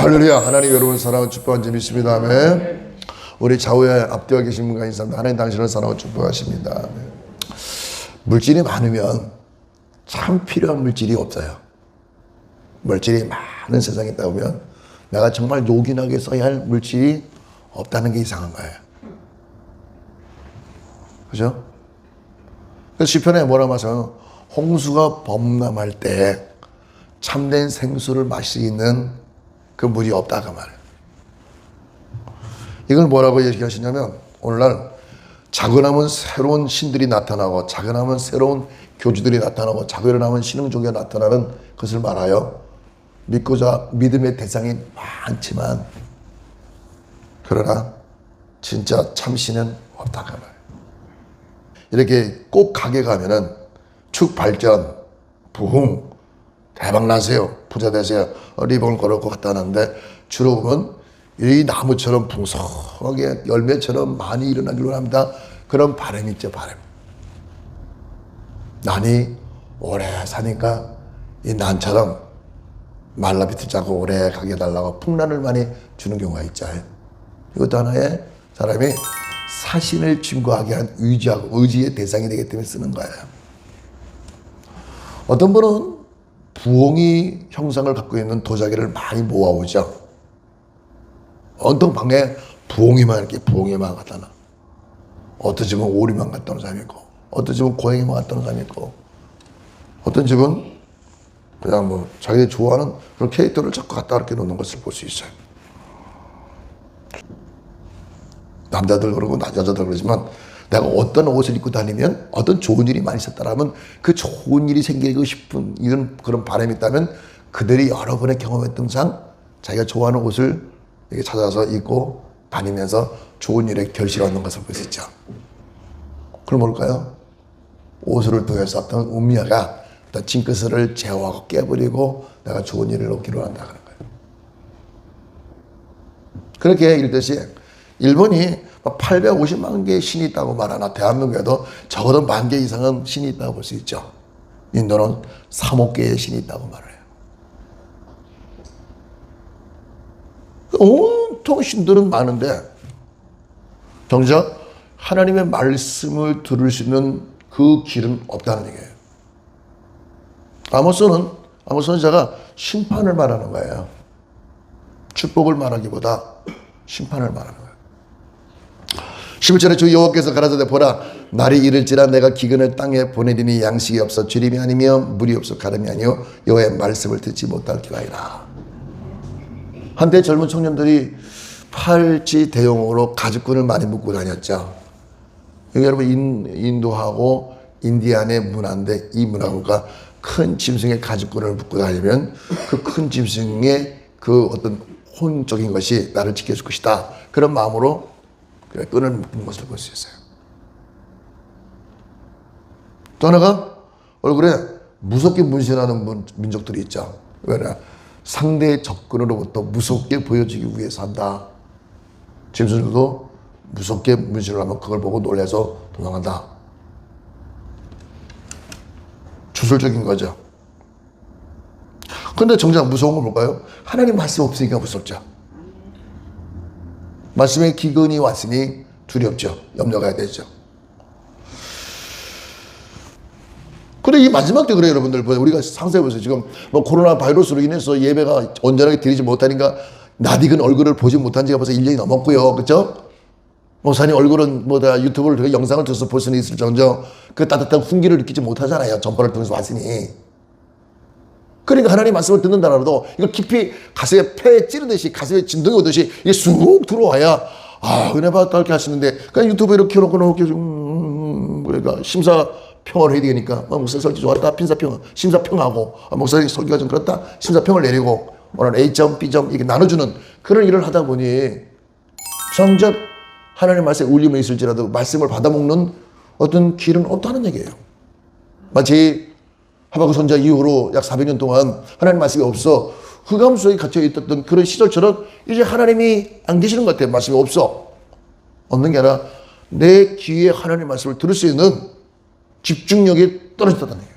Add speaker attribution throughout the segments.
Speaker 1: 할렐루야. 하나님 여러분 사랑하고 축복한 점 있습니다. 아멘. 우리 좌우에 앞뒤와 계신 분과 인사합니다. 하나님 당신을 사랑하고 축복하십니다. 아멘. 물질이 많으면 참 필요한 물질이 없어요. 물질이 많은 세상에 있다 보면 내가 정말 요긴하게 써야 할 물질이 없다는 게 이상한 거예요. 그죠? 그래서 시편에 뭐라고 하죠? 홍수가 범람할 때 참된 생수를 마실 수 있는 그 물이 없다 그 말이에요. 이걸 뭐라고 얘기하시냐면 오늘날 자그나면 새로운 신들이 나타나고 자그나면 새로운 교주들이 나타나고 자그나면 신흥종교가 나타나는 것을 말하여 믿고자 믿음의 대상이 많지만 그러나 진짜 참신은 없다 그 말이에요. 이렇게 꼭 가게 가면은 축 발전, 부흥, 대박 나세요, 부자 되세요, 리본을 걸었고 갔다 하는데 주로 보면 이 나무처럼 풍성하게 열매처럼 많이 일어나기로 합니다. 그런 바람이 있죠, 바람. 난이 오래 사니까 이 난처럼 말라비트 자고 오래 가게 해달라고 풍란을 많이 주는 경우가 있죠. 이것도 하나의 사람이 사신을 증거하게 한 의지의 대상이 되기 때문에 쓰는 거예요. 어떤 분은 부엉이 형상을 갖고 있는 도자기를 많이 모아오죠. 온통 방에 부엉이만 이렇게 부엉이만 갖다 놔. 어떤 집은 오리만 갖다 놓은 사람이 있고, 어떤 집은 고양이만 갖다 놓은 사람이 있고, 어떤 집은 그냥 뭐 자기들 좋아하는 그런 캐릭터를 자꾸 갖다 이렇게 놓는 것을 볼 수 있어요. 남자들 그러고 여자들 그러지만 내가 어떤 옷을 입고 다니면 어떤 좋은 일이 많이 있었다라면 그 좋은 일이 생기고 싶은 이런 그런 바람이 있다면 그들이 여러 번의 경험했던 상 자기가 좋아하는 옷을 이렇게 찾아서 입고 다니면서 좋은 일에 결실을 얻는 것을 볼 수 있죠. 그럼 뭘까요? 옷을 통해서 어떤 운미가 어떤 징크스를 제어하고 깨버리고 내가 좋은 일을 얻기로 한다 그런 거예요. 그렇게 이르듯이 일본이 850만 개의 신이 있다고 말하나 대한민국에도 적어도 10,000개 이상은 신이 있다고 볼 수 있죠. 인도는 3억 개의 신이 있다고 말해요. 온통 신들은 많은데 정작 하나님의 말씀을 들을 수 있는 그 길은 없다는 얘기예요. 아모스 선지자가 심판을 말하는 거예요. 축복을 말하기보다 심판을 말하는 거예요. 11절에 주 여호와께서 가라사대 보라 날이 이를지라 내가 기근을 땅에 보내리니 양식이 없어 주림이 아니며 물이 없어 가름이 아니요 여호와의 말씀을 듣지 못할 기라이라. 한때 젊은 청년들이 팔찌 대용으로 가죽끈을 많이 묶고 다녔죠. 여기 여러분 인도하고 인디안의 문화인데 이 문화가 큰 짐승의 가죽끈을 묶고 다니면 그 큰 짐승의 그 어떤 혼적인 것이 나를 지켜줄 것이다. 그런 마음으로 끈을 묶는 것을 볼 수 있어요. 또 하나가 얼굴에 무섭게 문신하는 민족들이 있죠. 왜냐? 상대의 접근으로부터 무섭게 보여지기 위해서 한다. 짐승들도 무섭게 문신을 하면 그걸 보고 놀라서 도망간다. 주술적인 거죠. 근데 정작 무서운 건 뭘까요? 하나님 말씀 없으니까 무섭죠. 말씀의 기근이 왔으니 두렵죠. 염려가 되죠. 근데 이 마지막 때 그래요, 여러분들. 우리가 상세해보세요. 지금 뭐 코로나 바이러스로 인해서 예배가 온전하게 드리지 못하니까 낯익은 얼굴을 보지 못한 지가 벌써 1년이 넘었고요. 그렇죠? 목사님 얼굴은 뭐다 유튜브를 통해 영상을 통해서 볼 수는 있을정정 그 따뜻한 훈기를 느끼지 못하잖아요. 전파를 통해서 왔으니. 그러니까 하나님 말씀을 듣는다라도 이걸 깊이 가슴에 폐에 찌르듯이 가슴에 진동이 오듯이 이게 쑥 들어와야 은혜 받았다 이렇게 하시는데 그냥 유튜브에 이렇게 켜놓고 그러니까 심사평을 해야 되니까 목사 설교 좋았다 심사평하고 목사님 설교가 좀 그렇다 심사평을 내리고 오늘 A점 B점 이렇게 나눠주는 그런 일을 하다 보니 정작 하나님 말씀에 울림이 있을지라도 말씀을 받아먹는 어떤 길은 없다는 얘기예요. 마치 하박국 선지자 이후로 약 400년 동안 하나님 말씀이 없어 흑암 속에 갇혀 있었던 그런 시절처럼 이제 하나님이 안 계시는 것 같아요. 말씀이 없는 게 아니라 내 귀에 하나님 말씀을 들을 수 있는 집중력이 떨어졌다는 얘기예요.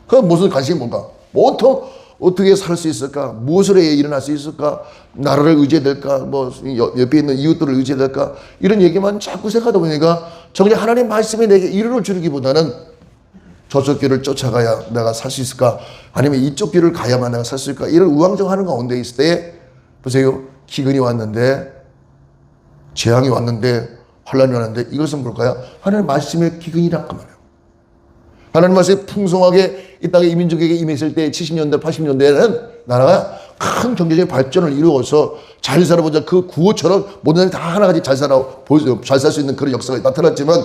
Speaker 1: 그건 무슨 관심이 뭔가 온통 어떻게 살 수 있을까? 무엇을 해야 일어날 수 있을까? 나라를 의지해야 될까? 뭐 옆에 있는 이웃들을 의지해야 될까? 이런 얘기만 자꾸 생각하다 보니까 정작 하나님 말씀이 내게 이루어 주기보다는 저쪽 길을 쫓아가야 내가 살 수 있을까? 아니면 이쪽 길을 가야만 내가 살 수 있을까? 이런 우왕좌왕하는 가운데 있을 때 보세요. 기근이 왔는데, 재앙이 왔는데, 환란이 왔는데, 이것은 뭘까요? 하나님 말씀의 기근이란 그 말이에요. 하나님 말씀이 풍성하게 이 땅에 이민족에게 임했을 때 70년대, 80년대에는 나라가 큰 경제적인 발전을 이루어서 잘 살아보자 그 구호처럼 모든 사람이 다 하나같이 잘 살 수 있는 그런 역사가 나타났지만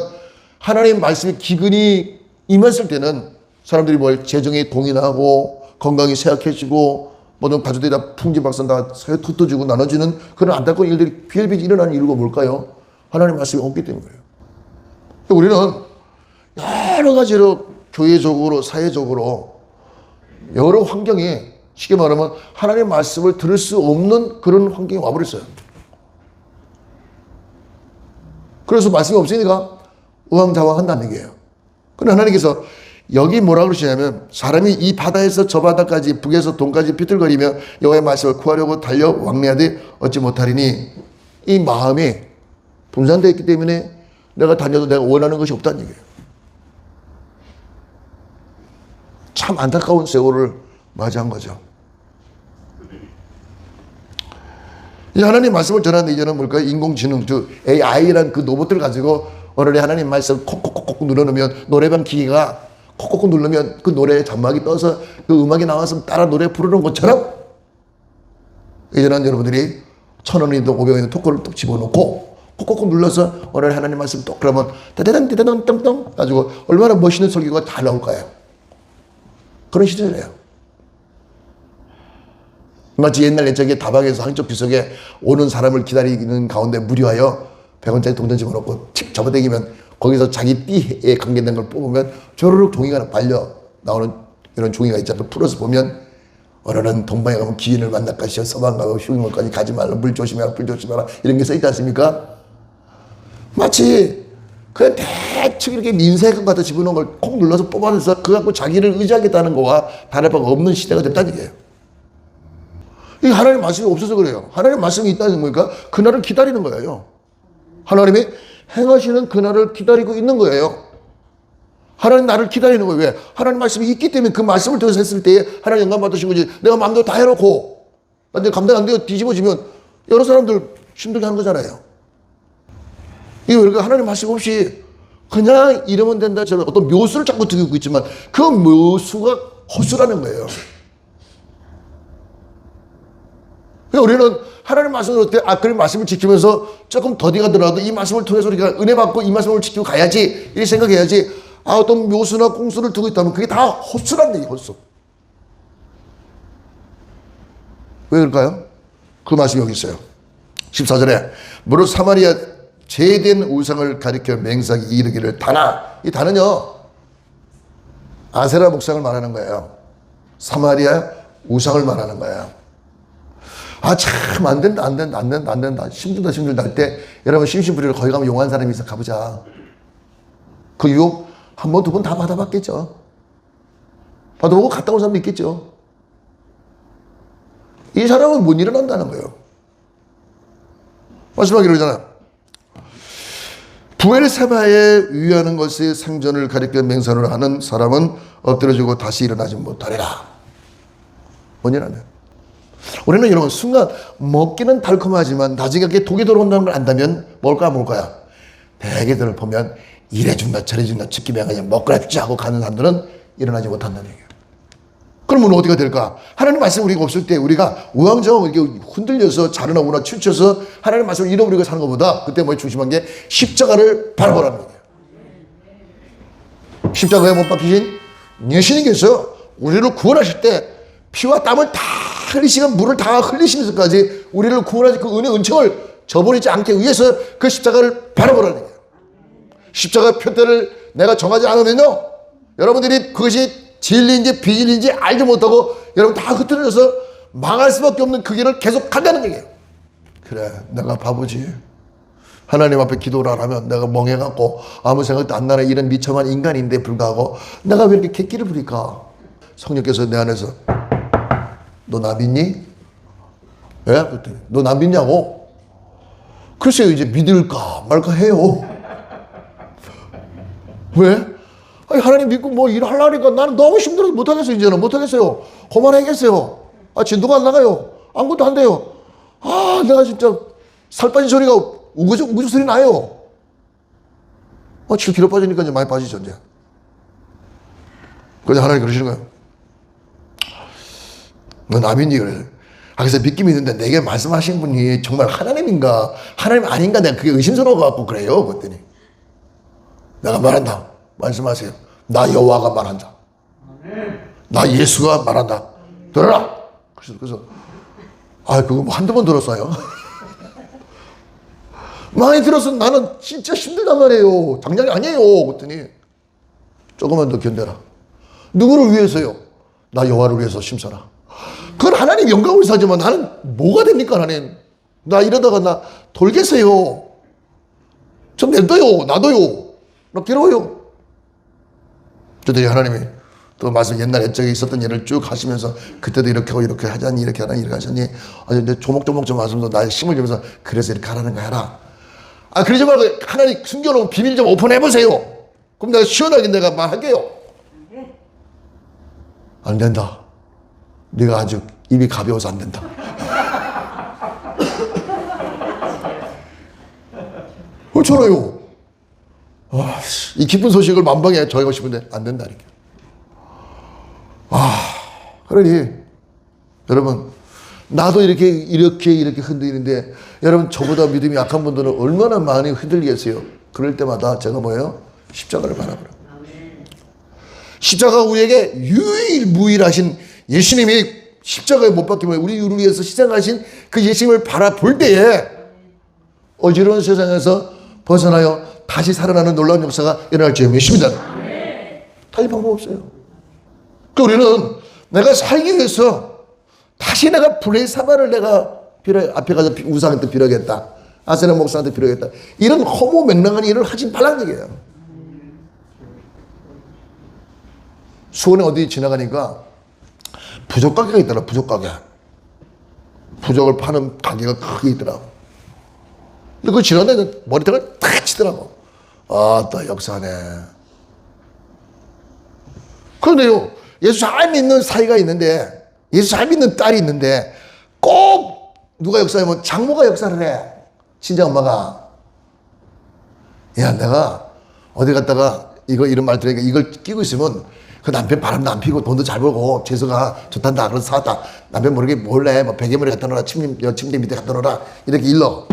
Speaker 1: 하나님 말씀의 기근이 임했을 때는 사람들이 재정이 동인하고 건강이 쇠약해지고 모든 가족들이 다 풍지박산 다 흩어지고 나눠지는 그런 안타까운 일들이 비일비재 일어나는 이유가 뭘까요? 하나님 말씀이 없기 때문이에요. 우리는 여러 가지로 교회적으로 사회적으로 여러 환경이 쉽게 말하면 하나님의 말씀을 들을 수 없는 그런 환경이 와버렸어요. 그래서 말씀이 없으니까 우왕좌왕한다는 얘기예요. 그런데 하나님께서 여기 뭐라 그러시냐면 사람이 이 바다에서 저 바다까지 북에서 동까지 비틀거리며 여호와의 말씀을 구하려고 달려 왕래하되 얻지 못하리니 이 마음이 분산되어 있기 때문에 내가 다녀도 내가 원하는 것이 없다는 얘기예요. 참 안타까운 세월을 맞이한 거죠. 이 하나님 말씀을 전하는 이제는 뭘까요? 인공지능, 즉 AI라는 그 로봇을 가지고 오늘의 하나님 말씀 콕콕콕콕 눌러놓으면 노래방 기기가 콕콕콕 누르면 그 노래의 자막이 떠서 그 음악이 나와서 따라 노래 부르는 것처럼 이제는 여러분들이 1,000원이든 500원이든 토크를 뚝 집어넣고 콕콕콕 눌러서 오늘 하나님 말씀 또 그러면 따다당 따다당 똥똥 가지고 얼마나 멋있는 설교가 다 나올까요? 그런 시절이에요. 마치 옛날 옛적에 다방에서 한쪽 비석에 오는 사람을 기다리는 가운데 무료하여 100원짜리 동전 집어넣고 틱 잡아당기면 거기서 자기 띠에 관계된 걸 뽑으면 조르륵 종이가 빨려 나오는 이런 종이가 있잖아요. 풀어서 보면 오늘은 동방에 가면 기인을 만날 것이요 서방 가고 흉물까지 가지 말라 물 조심해라 불 조심해라 이런 게 써있지 않습니까? 마치 그 대충 이렇게 민세금 갖다 집어넣은 걸 콕 눌러서 뽑아내서 그거 갖고 자기를 의지하겠다는 거와 다를 바가 없는 시대가 됐다는 얘기예요. 이 하나님 말씀이 없어서 그래요. 하나님 말씀이 있다는 거니까 그날을 기다리는 거예요. 하나님이 행하시는 그날을 기다리고 있는 거예요. 하나님 나를 기다리는 거예요. 왜? 하나님 말씀이 있기 때문에 그 말씀을 통해서 했을 때에 하나님 영광 받으신 거지. 내가 마음대로 다 해놓고 나한테 감당 안 되고 뒤집어지면 여러 사람들 힘들게 하는 거잖아요. 이게 왜 그럴까? 하나님 말씀 없이 그냥 이러면 된다 저는 어떤 묘수를 자꾸 듣고 있지만 그 묘수가 허수라는 거예요. 우리는 하나님 말씀을 어때? 그 말씀을 지키면서 조금 더디 가더라도 이 말씀을 통해서 우리가 은혜 받고 이 말씀을 지키고 가야지 이렇게 생각해야지 어떤 묘수나 꽁수를 두고 있다면 그게 다 헛수란 얘기예요. 헛수. 왜 그럴까요? 그 말씀이 여기 있어요. 14절에 무릇 사마리아 제된 우상을 가리켜 맹세하기 이르기를 다나 이 다는요 아세라 목상을 말하는 거예요. 사마리아 우상을 말하는 거예요. 참, 안 된다. 힘들다 할 때, 여러분, 심심풀이를 거기 가면 용한 사람이 있어. 가보자. 그 유혹 한 번, 두 번 다 받아봤겠죠. 받아보고 갔다 온 사람도 있겠죠. 이 사람은 못 일어난다는 거예요. 마지막에 그러잖아. 부엘세바에 위하는 것의 생전을 가리켜 맹세를 하는 사람은 엎드려지고 다시 일어나지 못하리라. 뭔 일하냐? 우리는 여러분 순간 먹기는 달콤하지만 나중에 그게 독이 들어온다는 걸 안다면 뭘까야? 대개들을 보면 이래준다 저래준다 죽기면 그냥 먹거라 주자 하고 가는 사람들은 일어나지 못한다는 얘기예요. 그러면 어디가 될까? 하나님 말씀 우리가 없을 때 우리가 우왕좌왕 이렇게 흔들려서 자르나오나 치우쳐서 하나님 말씀을 잃어버리고 사는 것보다 그때 뭐 중심한 게 십자가를 바라보라는 거예요. 십자가에 못 박히신 예수님께서 우리를 구원하실 때 피와 땀을 다 흘리시고 물을 다 흘리시면서까지 우리를 구원하신 그 은혜 은총을 저버리지 않기 위해서 그 십자가를 바라보라는 거예요. 십자가 표대를 내가 정하지 않으면요 여러분들이 그것이 진리인지 비진리인지 알지 못하고 여러분 다 흐트러져서 망할 수밖에 없는 그 길을 계속 간다는 얘기예요. 그래 내가 바보지. 하나님 앞에 기도를 안 하면 내가 멍해갖고 아무 생각도 안 나는 이런 미천한 인간인데 불구하고 내가 왜 이렇게 객기를 부릴까? 성령께서 내 안에서 너 나 믿니? 예? 그랬더니 너 나 믿냐고? 글쎄요, 이제 믿을까 말까 해요. 왜? 아니, 하나님 믿고 뭐 일하려니까 나는 너무 힘들어서 못하겠어요. 이제는 못하겠어요. 그만하겠어요. 아, 진도가 안 나가요. 아무것도 안 돼요. 아, 내가 진짜 살 빠진 소리가 우구죽 소리 나요. 7kg 빠지니까 이제 많이 빠지죠, 이제. 그래서 하나님 그러시는 거예요. 너 나 믿니? 그래. 아, 그래서 믿긴 믿는데 내게 말씀하신 분이 정말 하나님인가 하나님 아닌가 내가 그게 의심스러워갖고 그래요. 그랬더니 내가 말한다. 말씀하세요. 나 여호와가 말한다. 나 예수가 말한다. 들어라. 그래서 아, 그거 뭐 한두 번 들었어요. 많이 들어서 나는 진짜 힘들단 말이에요. 장난이 아니에요. 그랬더니 조금만 더 견뎌라. 누구를 위해서요? 나 여호와를 위해서 심사라. 그건 하나님 영광을 사지만 나는 뭐가 됩니까, 하나님? 나 이러다가 나 돌겠어요. 좀 냅둬요. 놔둬요. 나 괴로워요. 그랬더니 하나님이 또 말씀 옛날 옛적에 있었던 일을 쭉 하시면서 그때도 이렇게 하고 이렇게 하자니 이렇게 하니 이렇게 하자니 이제 조목조목 좀 하면서 나의 힘을 주면서 그래서 이렇게 하라는 거 해라. 아, 그러지 말고 하나님 숨겨놓은 비밀 좀 오픈해보세요. 그럼 내가 시원하게 내가 말할게요. 안 된다. 네가 아주 입이 가벼워서 안 된다. 그렇잖아요. 아, 이 기쁜 소식을 만방에 전하고 싶은데 안 된다니까. 그러니 여러분, 나도 이렇게 흔들리는데 여러분, 저보다 믿음이 약한 분들은 얼마나 많이 흔들리겠어요. 그럴 때마다 제가 뭐예요? 십자가를 바라보라. 십자가 우리에게 유일무이하신 예수님이 십자가에 못 박히면 우리를 위해서 희생하신 그 예수님을 바라볼 때에 어지러운 세상에서 벗어나요 다시 살아나는 놀라운 역사가 일어날 줄 믿습니다. 달리 방법 없어요. 그 우리는 내가 살기 위해서 다시 내가 블레사바를 내가 앞에 가서 우상한테 빌어야겠다. 아세라 목사한테 빌어야겠다. 이런 허무맹랑한 일을 하지 말라는 얘기예요. 수원에 어디 지나가니까 부적 가게가 있더라. 부적 가게. 부적을 파는 가게가 크게 있더라고. 근데 그 지나다니는 머리털을 탁 치더라고. 나 역사네. 그런데요, 예수 잘 믿는 사이가 있는데, 예수 잘 믿는 딸이 있는데, 꼭 누가 역사하면 장모가 역사를 해. 친정엄마가. 야, 내가 어디 갔다가 이런 말 들으니까 이걸 끼고 있으면 그 남편 바람도 안 피고 돈도 잘 벌고 재수가 좋단다. 그래서 사왔다. 남편 모르게 몰래 뭐 베개머리 갖다 놓아라. 침대 밑에 갖다 놓아라. 이렇게 일러.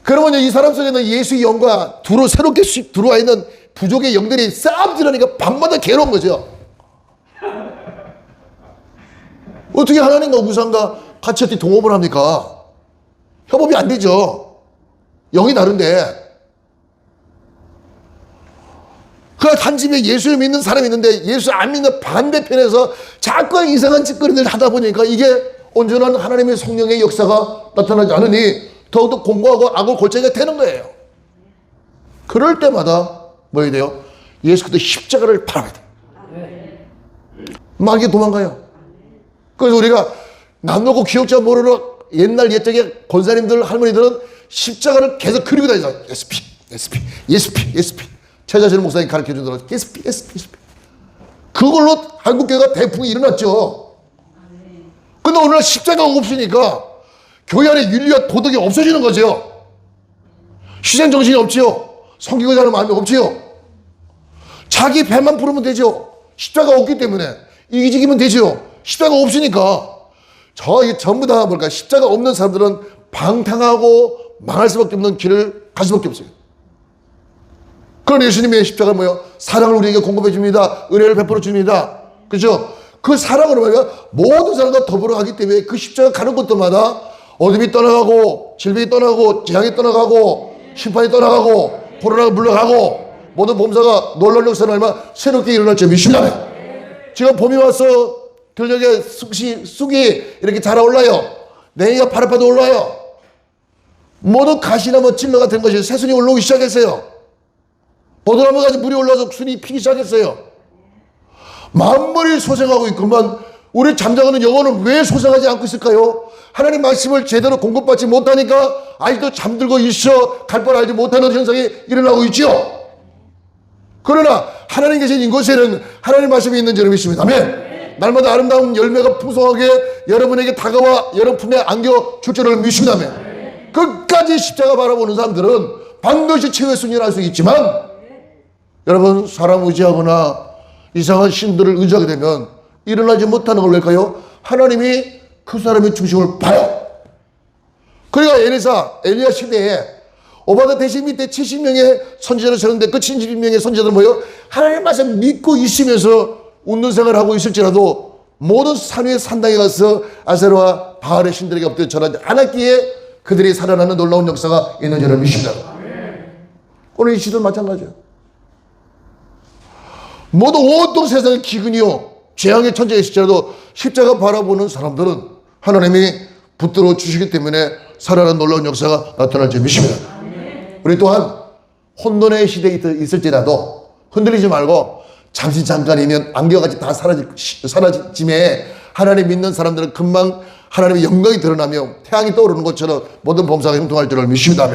Speaker 1: 그러면 이 사람 속에는 예수의 영과 새롭게 들어와 있는 부족의 영들이 싸움질하니까 밤마다 괴로운 거죠. 어떻게 하나님과 우상과 같이 어떻게 동업을 합니까? 협업이 안 되죠. 영이 다른데. 그 한 집에 예수를 믿는 사람이 있는데 예수 안 믿는 반대편에서 자꾸 이상한 짓거리를 하다 보니까 이게 온전한 하나님의 성령의 역사가 나타나지 않으니 더욱더 공고하고 악을 골짜기가 되는 거예요. 그럴 때마다 뭐 해야 돼요? 예수 그리스도 십자가를 바라봐야 돼요. 마귀 도망가요. 그래서 우리가 남놓고 기억자 모르는 옛날 옛적의 권사님들 할머니들은 십자가를 계속 그리고 다니죠. 예수피. 최자실 목사님 가르쳐주더라고요. 예수피. 그걸로 한국교회가 대풍이 일어났죠. 근데 오늘날 십자가가 없으니까 교회 안에 윤리와 도덕이 없어지는 거죠. 희생정신이 없지요. 섬기고자 하는 마음이 없지요. 자기 배만 부르면 되죠. 십자가 없기 때문에 이기적이면 되죠. 십자가 없으니까 전부 다 뭘까? 십자가 없는 사람들은 방탕하고 망할 수밖에 없는 길을 갈 수밖에 없어요. 그런 예수님의 십자가는 뭐예요? 사랑을 우리에게 공급해 줍니다. 은혜를 베풀어 줍니다. 그렇죠? 그 사랑으로 말이야 모든 사람과 더불어 가기 때문에 그 십자가 가는 곳들마다 어둠이 떠나가고 질병이 떠나고 재앙이 떠나가고 심판이 떠나가고 코로나가 물러가고 모든 범사가 놀라운 역사는 얼마 새롭게 일어날 줄 믿습니다. 지금 봄이 와서 들녘에 쑥이 이렇게 자라올라요. 냉이가 파릇파릇 올라요. 모든 가시나무 찔러가 된 것이 새순이 올라오기 시작했어요. 보드나무까지 물이 올라서 순이 피기 시작했어요. 만물이 소생하고 있건만 우리 잠자는 영혼은 왜 소생하지 않고 있을까요? 하나님 말씀을 제대로 공급받지 못하니까 아직도 잠들고 있어 갈 뻔 알지 못하는 현상이 일어나고 있죠. 그러나 하나님 계신 이곳에는 하나님 말씀이 있는 줄을 믿습니다. 아멘. 날마다 아름다운 열매가 풍성하게 여러분에게 다가와 여러분 품에 안겨 줄 줄을 믿습니다. 아멘. 끝까지 십자가 바라보는 사람들은 반드시 최후의 승리를 할 수 있지만 여러분 사람 의지하거나 이상한 신들을 의지하게 되면 일어나지 못하는 걸 왜일까요? 하나님이 그 사람의 중심을 봐요. 그러니까 엘리야 시대에 오바댜 대신 밑에 70명의 선지자를 세웠는데 그 70명의 선지자들은 뭐예요? 하나님 말씀 믿고 있으면서 웃는 생활을 하고 있을지라도 모든 산 위에 산당에 가서 아세라와 바알의 신들에게 엎드려 절하지 않았기에 그들이 살아나는 놀라운 역사가 있는 줄을 믿습니다. 오늘 이 시대도 마찬가지예요. 모두 온통 세상의 기근이요 재앙의 천재가 있을지라도 십자가 바라보는 사람들은 하나님이 붙들어 주시기 때문에 살아나는 놀라운 역사가 나타날 줄 믿습니다. 우리 또한 혼돈의 시대에 있을지라도 흔들리지 말고 잠시 잠깐이면 안개같이 다 사라짐에 하나님 믿는 사람들은 금방 하나님의 영광이 드러나며 태양이 떠오르는 것처럼 모든 범사가 형통할 줄을 믿습니다.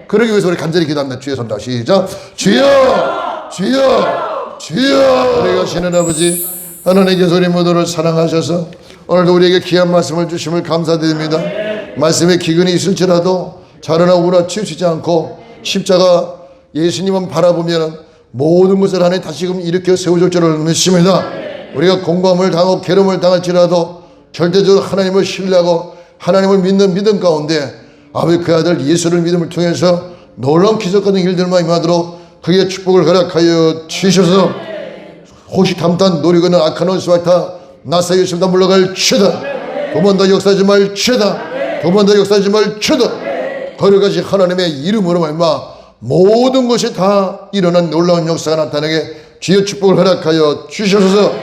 Speaker 1: 그러기 위해서 우리 간절히 기도합니다. 주여 선다 시작. 주여 주여 주여. 우리 가시는 아버지 하나님께서 우리 모두를 사랑하셔서 오늘도 우리에게 귀한 말씀을 주심을 감사드립니다. 말씀에 기근이 있을지라도 자라나 우나 치우치지 않고 십자가 예수님만 바라보면 모든 것을 하나님 다시금 일으켜 세워줄 줄을 믿습니다. 우리가 공감을 당하고 괴로움을 당할지라도 절대적으로 하나님을 신뢰하고 하나님을 믿는 믿음 가운데 아버지 그 아들 예수를 믿음을 통해서 놀라운 기적 같은 일들만 임하도록 그의 축복을 허락하여 주셔서 호시탐탐 노리고 있는 악한 원수와타 나사 예수님다 물러갈 치다. 두 번 더 역사하지 말 치다. 두 번 더 역사하지 말 치다. 거룩하신 하나님의 이름으로 말마 모든 것이 다 일어난 놀라운 역사가 나타나게 주의 축복을 허락하여 주셔서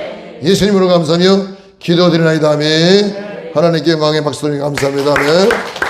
Speaker 1: 예수님으로 감사하며 기도드리나이다. 아멘. 하나님께 영광의 박수 드리며 감사합니다. 아멘.